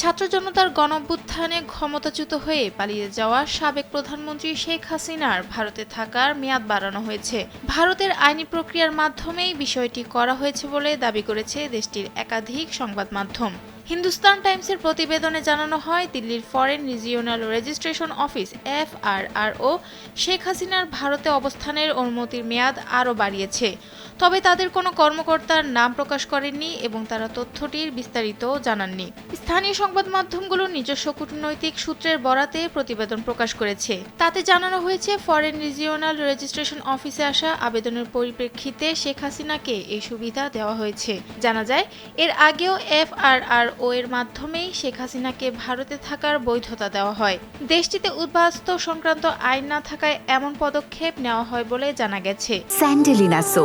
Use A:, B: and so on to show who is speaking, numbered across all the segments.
A: ছাত্র জনতার গণঅভ্যুত্থানে ক্ষমতাচ্যুত হয়ে পালিয়ে যাওয়া সাবেক প্রধানমন্ত্রী শেখ হাসিনার ভারতে থাকার মেয়াদ বাড়ানো হয়েছে। ভারতের আইনি প্রক্রিয়ার মাধ্যমেই বিষয়টি করা হয়েছে বলে দাবি করেছে দেশটির একাধিক সংবাদ মাধ্যম। হিন্দুস্তান টাইমসের প্রতিবেদনে জানানো হয়, দিল্লির foreign regional registration office FRRO Sheikh হাসিনার ভারতে অবস্থানের অনুমতির মেয়াদ আরও বাড়িয়েছে। তবে তাদের কোনো কর্মকর্তার নাম প্রকাশ করেননি এবং তারা তথ্যটির বিস্তারিত জানাননি। স্থানীয় সংবাদ মাধ্যমগুলো নিজস্ব কূটনৈতিক সূত্রের বরাতে প্রতিবেদন প্রকাশ করেছে। তাতে জানানো হয়েছে, ফরেন রিজিওনাল রেজিস্ট্রেশন অফিসে আসা আবেদনের পরিপ্রেক্ষিতে শেখ হাসিনাকে এই সুবিধা দেওয়া হয়েছে। জানা যায়, এর আগেও FRRO এর মাধ্যমেই শেখ হাসিনাকে ভারতে থাকার বৈধতা দেওয়া হয়। দেশটিতে উদ্বাস্তু সংক্রান্ত আইন না থাকায় এমন পদক্ষেপ নেওয়া হয় বলে জানা গেছে।
B: স্যান্ডেলিনা সো,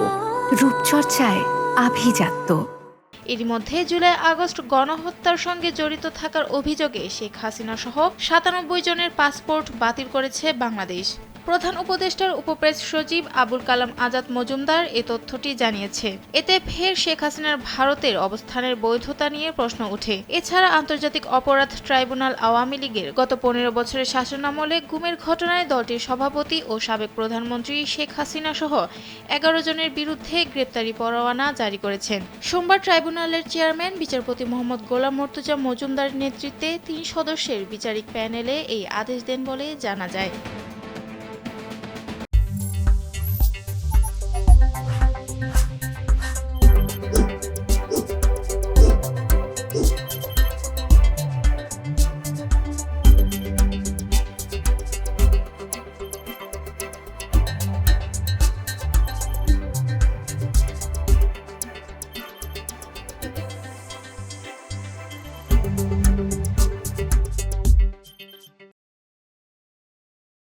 B: রূপচর্চায় আভিজাত্য।
A: এরই মধ্যে জুলাই-আগস্ট গণহত্যার সঙ্গে জড়িত থাকার অভিযোগে শেখ হাসিনা সহ ৯৭ জনের পাসপোর্ট বাতিল করেছে বাংলাদেশ। প্রধান উপদেষ্টার উপপ্রেস সচিব আবুল কালাম আজাদ মজুমদার এ তথ্যটি জানিয়েছে। এতে ফের শেখ হাসিনার ভারতের অবস্থানের বৈধতা নিয়ে প্রশ্ন ওঠে। এছাড়া আন্তর্জাতিক অপরাধ ট্রাইব্যুনাল আওয়ামী লীগের গত ১৫ বছরের শাসনামলে গুমের ঘটনায় দলটির সভাপতি ও সাবেক প্রধানমন্ত্রী শেখ হাসিনা সহ ১১ জনের বিরুদ্ধে গ্রেপ্তারি পরোয়ানা জারি করেছেন। সোমবার ট্রাইব্যুনালের চেয়ারম্যান বিচারপতি মোহাম্মদ গোলাম মর্তুজা মজুমদার নেতৃত্বে ৩ সদস্যের বিচারিক প্যানেলে এই আদেশ দেন বলে জানা যায়।